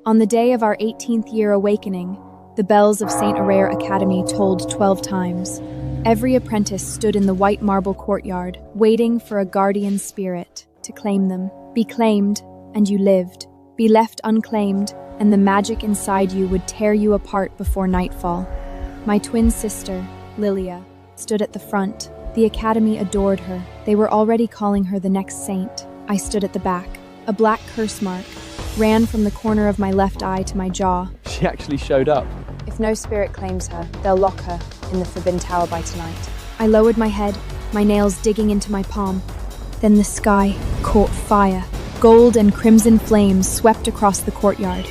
On the day of our 18th year awakening, the bells of St. Aurere Academy tolled 12 times. Every apprentice stood in the white marble courtyard, waiting for a guardian spirit to claim them. Be claimed, and you lived. Be left unclaimed, and the magic inside you would tear you apart before nightfall. My twin sister, Lilia, stood at the front. The academy adored her. They were already calling her the next saint. I stood at the back. A black curse mark ran from the corner of my left eye to my jaw. She actually showed up. If no spirit claims her, they'll lock her in the Forbidden Tower by tonight. I lowered my head, my nails digging into my palm. Then the sky caught fire. Gold and crimson flames swept across the courtyard.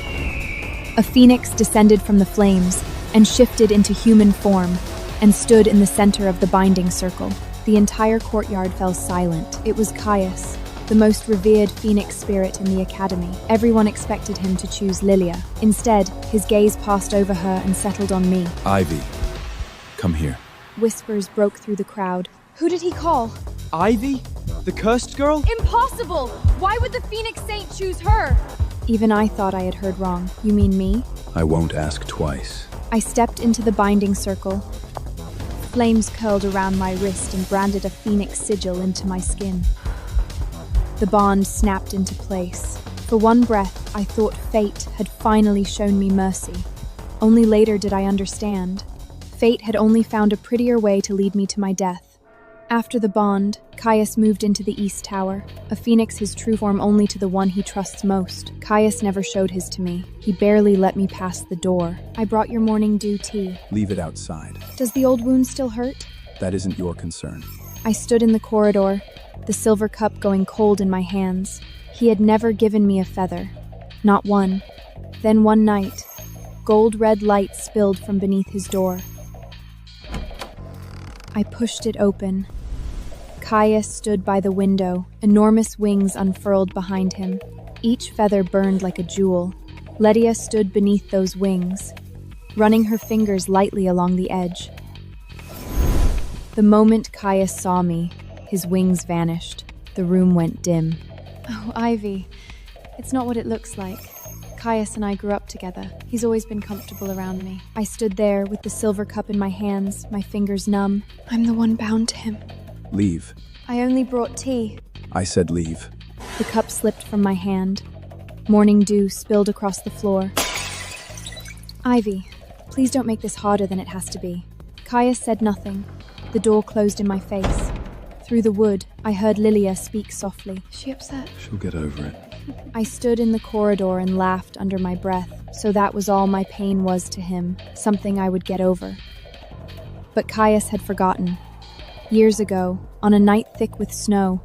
A phoenix descended from the flames and shifted into human form and stood in the center of the binding circle. The entire courtyard fell silent. It was Caius, the most revered phoenix spirit in the academy. Everyone expected him to choose Lilia. Instead, his gaze passed over her and settled on me. Ivy, come here. Whispers broke through the crowd. Who did he call? Ivy? The cursed girl? Impossible! Why would the Phoenix Saint choose her? Even I thought I had heard wrong. You mean me? I won't ask twice. I stepped into the binding circle. Flames curled around my wrist and branded a phoenix sigil into my skin. The bond snapped into place. For one breath, I thought fate had finally shown me mercy. Only later did I understand. Fate had only found a prettier way to lead me to my death. After the bond, Caius moved into the East Tower, a phoenix his true form only to the one he trusts most. Caius never showed his to me. He barely let me pass the door. I brought your morning dew tea. Leave it outside. Does the old wound still hurt? That isn't your concern. I stood in the corridor, the silver cup going cold in my hands. He had never given me a feather. Not one. Then one night, gold-red light spilled from beneath his door. I pushed it open. Caius stood by the window, enormous wings unfurled behind him. Each feather burned like a jewel. Lilia stood beneath those wings, running her fingers lightly along the edge. The moment Caius saw me, his wings vanished. The room went dim. Oh, Ivy, it's not what it looks like. Caius and I grew up together. He's always been comfortable around me. I stood there with the silver cup in my hands, my fingers numb. I'm the one bound to him. Leave. I only brought tea. I said leave. The cup slipped from my hand. Morning dew spilled across the floor. Ivy, please don't make this harder than it has to be. Caius said nothing. The door closed in my face. Through the wood, I heard Lilia speak softly. Is she upset? She'll get over it. I stood in the corridor and laughed under my breath, so that was all my pain was to him, something I would get over. But Caius had forgotten. Years ago, on a night thick with snow,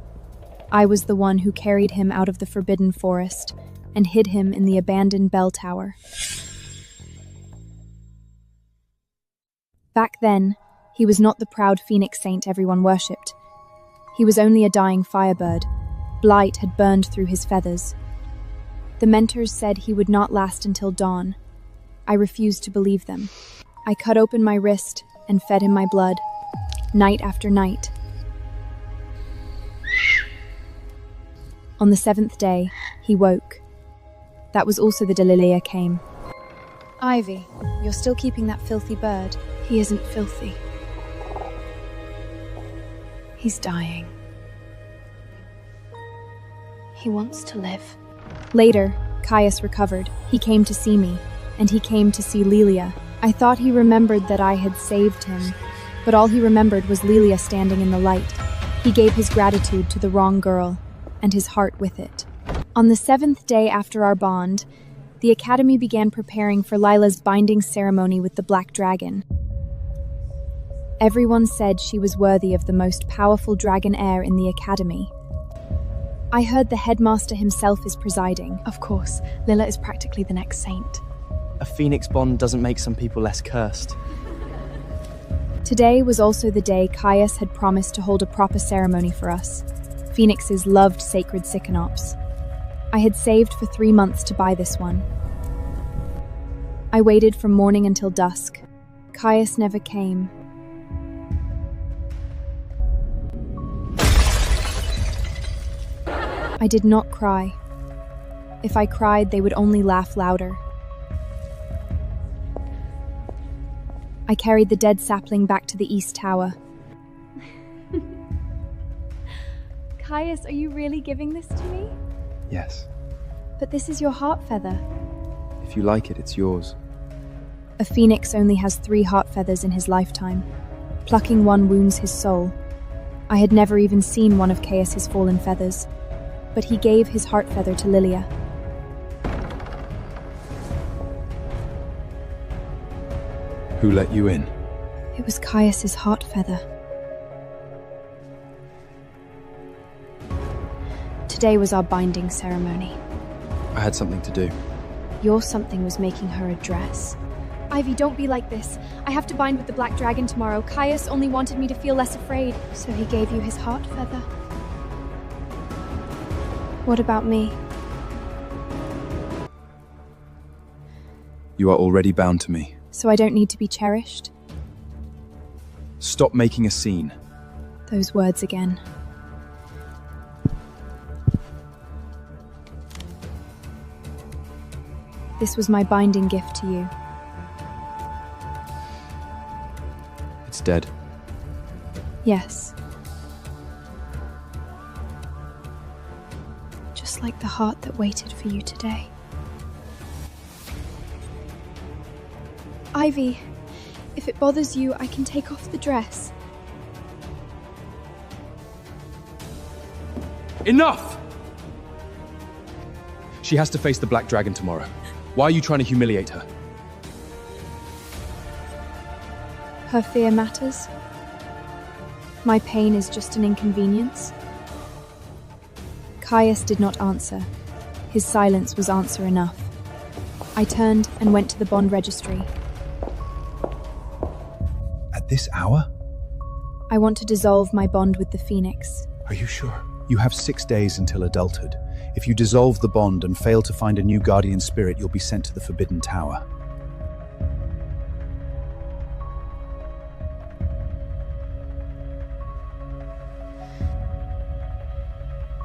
I was the one who carried him out of the forbidden forest and hid him in the abandoned bell tower. Back then, he was not the proud phoenix saint everyone worshipped. He was only a dying firebird. Blight had burned through his feathers. The mentors said he would not last until dawn. I refused to believe them. I cut open my wrist and fed him my blood, night after night. On the 7th day, he woke. That was also the day Lilia came. Ivy, you're still keeping that filthy bird. He isn't filthy. He's dying. He wants to live. Later, Caius recovered. He came to see me, and he came to see Lilia. I thought he remembered that I had saved him, but all he remembered was Lilia standing in the light. He gave his gratitude to the wrong girl, and his heart with it. On the 7th day after our bond, the Academy began preparing for Lila's binding ceremony with the Black Dragon. Everyone said she was worthy of the most powerful dragon heir in the Academy. I heard the headmaster himself is presiding. Of course, Lilia is practically the next saint. A phoenix bond doesn't make some people less cursed. Today was also the day Caius had promised to hold a proper ceremony for us. Phoenixes loved sacred sycanops. I had saved for 3 months to buy this one. I waited from morning until dusk. Caius never came. I did not cry. If I cried, they would only laugh louder. I carried the dead sapling back to the East Tower. Caius, are you really giving this to me? Yes. But this is your heart feather. If you like it, it's yours. A phoenix only has 3 heart feathers in his lifetime. Plucking one wounds his soul. I had never even seen one of Caius's fallen feathers, but he gave his heart feather to Lilia. Who let you in? It was Caius's heart feather. Today was our binding ceremony. I had something to do. Your something was making her a dress. Ivy, don't be like this. I have to bind with the Black Dragon tomorrow. Caius only wanted me to feel less afraid. So he gave you his heart feather. What about me? You are already bound to me. So I don't need to be cherished? Stop making a scene. Those words again. This was my binding gift to you. It's dead. Yes. Just like the heart that waited for you today. Ivy, if it bothers you, I can take off the dress. Enough! She has to face the Black Dragon tomorrow. Why are you trying to humiliate her? Her fear matters. My pain is just an inconvenience. Caius did not answer. His silence was answer enough. I turned and went to the bond registry. At this hour? I want to dissolve my bond with the Phoenix. Are you sure? You have 6 days until adulthood. If you dissolve the bond and fail to find a new guardian spirit, you'll be sent to the Forbidden Tower.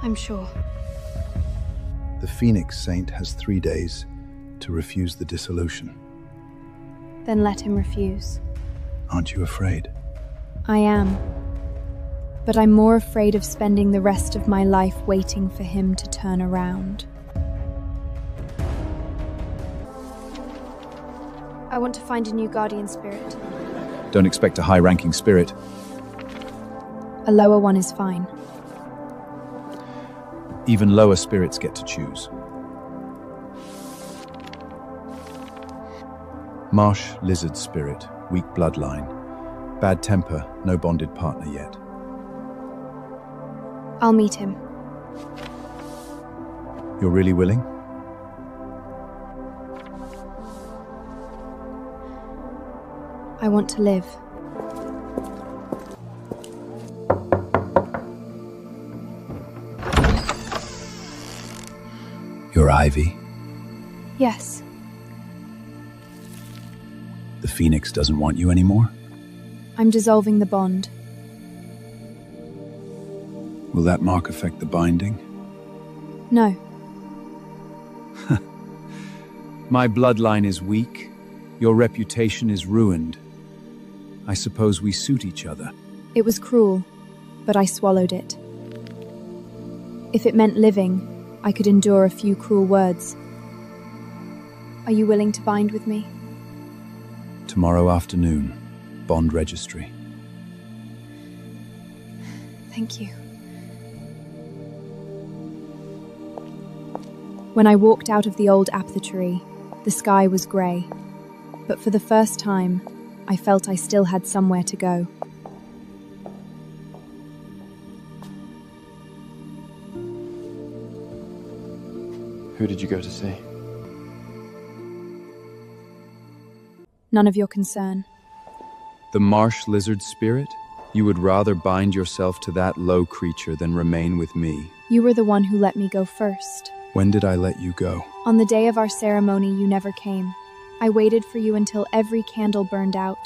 I'm sure. The Phoenix Saint has 3 days to refuse the dissolution. Then let him refuse. Aren't you afraid? I am. But I'm more afraid of spending the rest of my life waiting for him to turn around. I want to find a new guardian spirit. Don't expect a high-ranking spirit. A lower one is fine. Even lower spirits get to choose. Marsh lizard spirit, weak bloodline. Bad temper, no bonded partner yet. I'll meet him. You're really willing? I want to live. You're Ivy. Yes. The Phoenix doesn't want you anymore? I'm dissolving the bond. Will that mark affect the binding? No. My bloodline is weak. Your reputation is ruined. I suppose we suit each other. It was cruel, but I swallowed it. If it meant living, I could endure a few cruel words. Are you willing to bind with me? Tomorrow afternoon, bond registry. Thank you. When I walked out of the old apothecary, the sky was grey. But for the first time, I felt I still had somewhere to go. Who did you go to see? None of your concern. The marsh lizard spirit? You would rather bind yourself to that low creature than remain with me. You were the one who let me go first. When did I let you go? On the day of our ceremony, you never came. I waited for you until every candle burned out.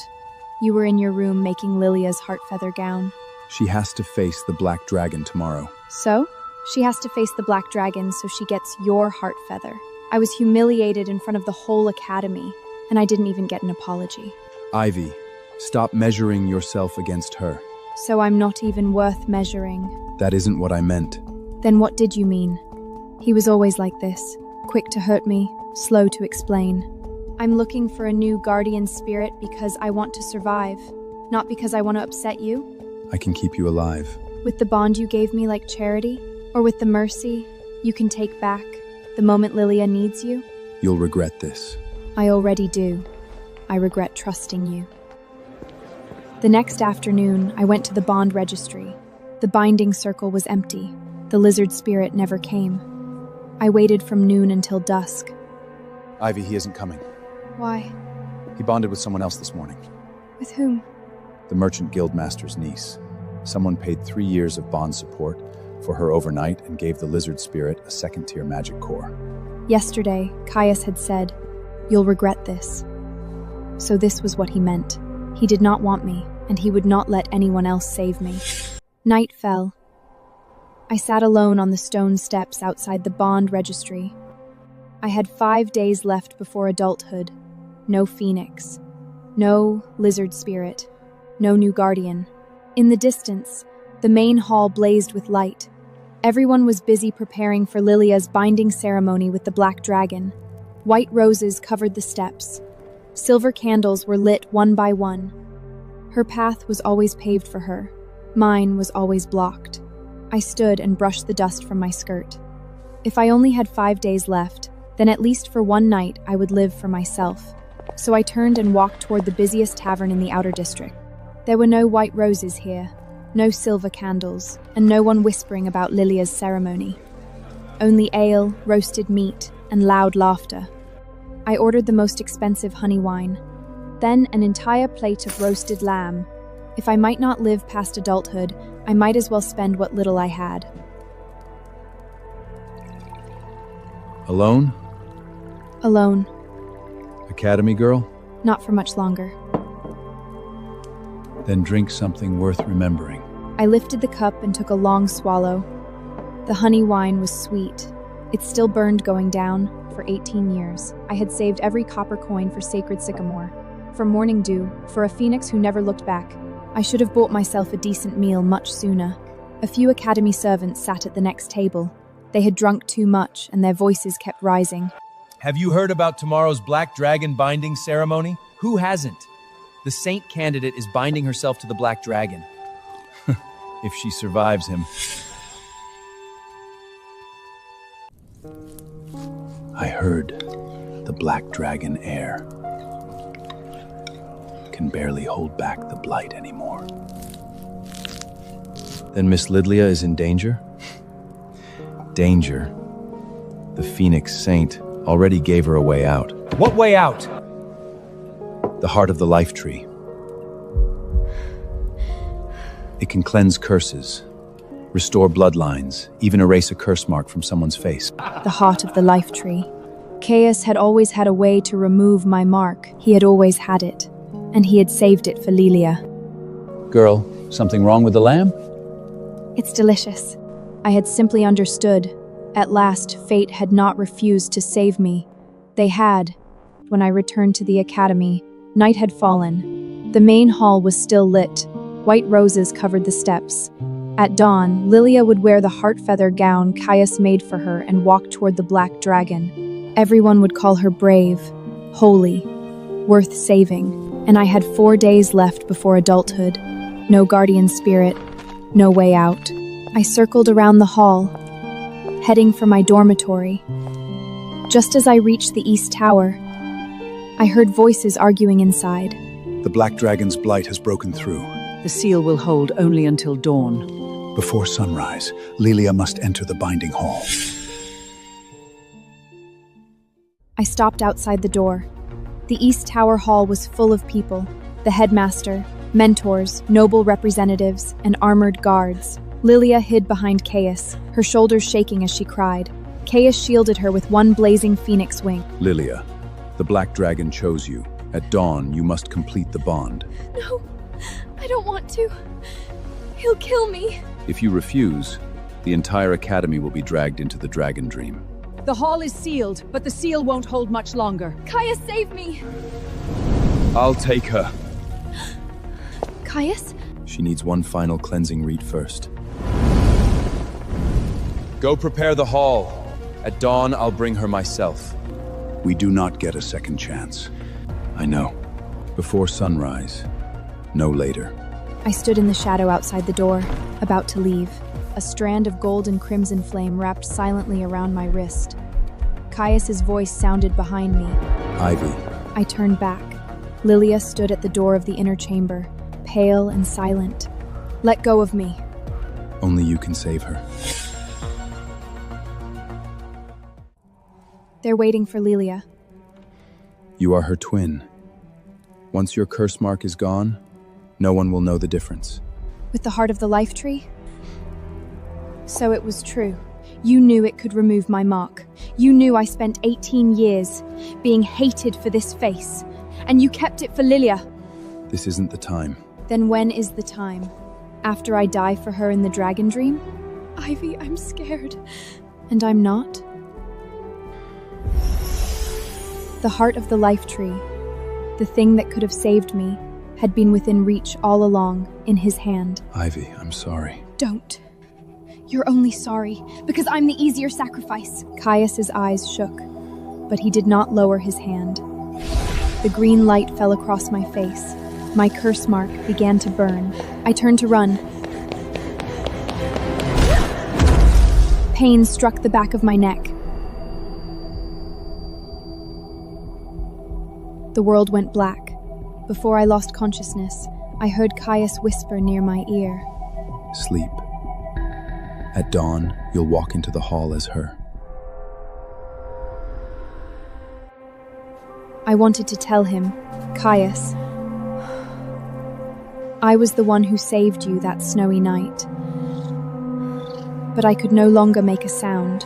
You were in your room making Lilia's heart feather gown. She has to face the Black Dragon tomorrow. So? She has to face the Black Dragon so she gets your heart feather. I was humiliated in front of the whole academy, and I didn't even get an apology. Ivy, stop measuring yourself against her. So I'm not even worth measuring. That isn't what I meant. Then what did you mean? He was always like this, quick to hurt me, slow to explain. I'm looking for a new guardian spirit because I want to survive, not because I want to upset you. I can keep you alive. With the bond you gave me like charity, or with the mercy you can take back the moment Lilia needs you? You'll regret this. I already do. I regret trusting you. The next afternoon, I went to the bond registry. The binding circle was empty. The lizard spirit never came. I waited from noon until dusk. Ivy, he isn't coming. Why? He bonded with someone else this morning. With whom? The merchant guildmaster's niece. Someone paid 3 years of bond support for her overnight and gave the lizard spirit a second-tier magic core. Yesterday, Caius had said, "You'll regret this." So this was what he meant. He did not want me, and he would not let anyone else save me. Night fell. I sat alone on the stone steps outside the bond registry. I had 5 days left before adulthood. No phoenix. No lizard spirit. No new guardian. In the distance, the main hall blazed with light. Everyone was busy preparing for Lilia's binding ceremony with the Black Dragon. White roses covered the steps. Silver candles were lit one by one. Her path was always paved for her. Mine was always blocked. I stood and brushed the dust from my skirt. If I only had 5 days left, then at least for one night I would live for myself. So I turned and walked toward the busiest tavern in the outer district. There were no white roses here, no silver candles, and no one whispering about Lilia's ceremony. Only ale, roasted meat, and loud laughter. I ordered the most expensive honey wine, then an entire plate of roasted lamb. If I might not live past adulthood, I might as well spend what little I had. Alone? Alone. Academy girl? Not for much longer. Then drink something worth remembering. I lifted the cup and took a long swallow. The honey wine was sweet. It still burned going down. For 18 years, I had saved every copper coin for sacred sycamore, for morning dew, for a phoenix who never looked back. I should have bought myself a decent meal much sooner. A few academy servants sat at the next table. They had drunk too much, and their voices kept rising. Have you heard about tomorrow's Black Dragon binding ceremony? Who hasn't? The saint candidate is binding herself to the Black Dragon. If she survives him. I heard the Black Dragon heir can barely hold back the blight anymore. Then Miss Lilia is in danger? Danger? The Phoenix Saint already gave her a way out. What way out? The heart of the life tree. It can cleanse curses, restore bloodlines, even erase a curse mark from someone's face. The heart of the life tree. Caius had always had a way to remove my mark. He had always had it, and he had saved it for Lilia. Girl, something wrong with the lamb? It's delicious. I had simply understood. At last, fate had not refused to save me. They had. When I returned to the academy, night had fallen. The main hall was still lit. White roses covered the steps. At dawn, Lilia would wear the heart feather gown Caius made for her and walk toward the Black Dragon. Everyone would call her brave, holy, worth saving, and I had 4 days left before adulthood. No guardian spirit, no way out. I circled around the hall, heading for my dormitory. Just as I reached the East Tower, I heard voices arguing inside. The Black Dragon's blight has broken through. The seal will hold only until dawn. Before sunrise, Lilia must enter the binding hall. I stopped outside the door. The East Tower Hall was full of people. The headmaster, mentors, noble representatives, and armored guards. Lilia hid behind Caius, her shoulders shaking as she cried. Caius shielded her with one blazing phoenix wing. Lilia, the Black Dragon chose you. At dawn, you must complete the bond. No, I don't want to. He'll kill me. If you refuse, The entire academy will be dragged into the Dragon Dream. The hall is sealed, but the seal won't hold much longer. Caius, save me! I'll take her. Caius? She needs one final cleansing rite first. Go prepare the hall. At dawn, I'll bring her myself. We do not get a second chance. I know. Before sunrise. No later. I stood in the shadow outside the door, about to leave. A strand of gold and crimson flame wrapped silently around my wrist. Caius's voice sounded behind me. Ivy. I turned back. Lilia stood at the door of the inner chamber, pale and silent. Let go of me. Only you can save her. They're waiting for Lilia. You are her twin. Once your curse mark is gone, no one will know the difference. With the heart of the life tree? So it was true. You knew it could remove my mark. You knew I spent 18 years being hated for this face. And you kept it for Lilia. This isn't the time. Then when is the time? After I die for her in the Dragon Dream? Ivy, I'm scared. And I'm not? The heart of the life tree, the thing that could have saved me, had been within reach all along, in his hand. Ivy, I'm sorry. Don't. You're only sorry, because I'm the easier sacrifice. Caius's eyes shook, but he did not lower his hand. The green light fell across my face. My curse mark began to burn. I turned to run. Pain struck the back of my neck. The world went black. Before I lost consciousness, I heard Caius whisper near my ear. Sleep. At dawn, you'll walk into the hall as her. I wanted to tell him, Caius, I was the one who saved you that snowy night. But I could no longer make a sound.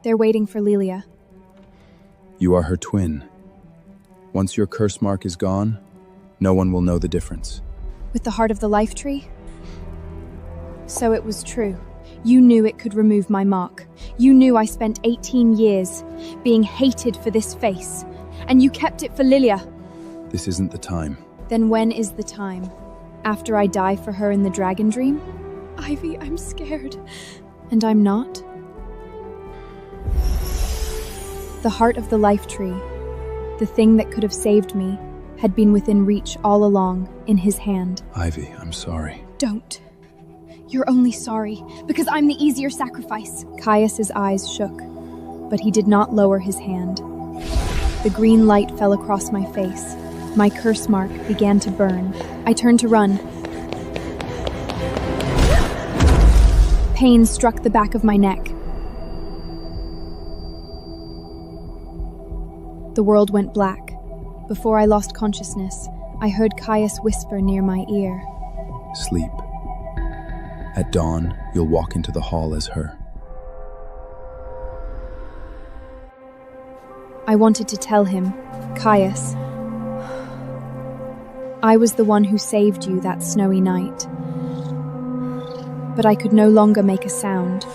They're waiting for Lilia. You are her twin. Once your curse mark is gone, no one will know the difference. With the heart of the life tree? So it was true. You knew it could remove my mark. You knew I spent 18 years being hated for this face. And you kept it for Lilia. This isn't the time. Then when is the time? After I die for her in the Dragon Dream? Ivy, I'm scared. And I'm not? The heart of the life tree, the thing that could have saved me, had been within reach all along, in his hand. Ivy, I'm sorry. Don't. You're only sorry, because I'm the easier sacrifice. Caius's eyes shook, but he did not lower his hand. The green light fell across my face. My curse mark began to burn. I turned to run. Pain struck the back of my neck. The world went black. Before I lost consciousness, I heard Caius whisper near my ear. Sleep. At dawn, you'll walk into the hall as her. I wanted to tell him, Caius, I was the one who saved you that snowy night. But I could no longer make a sound.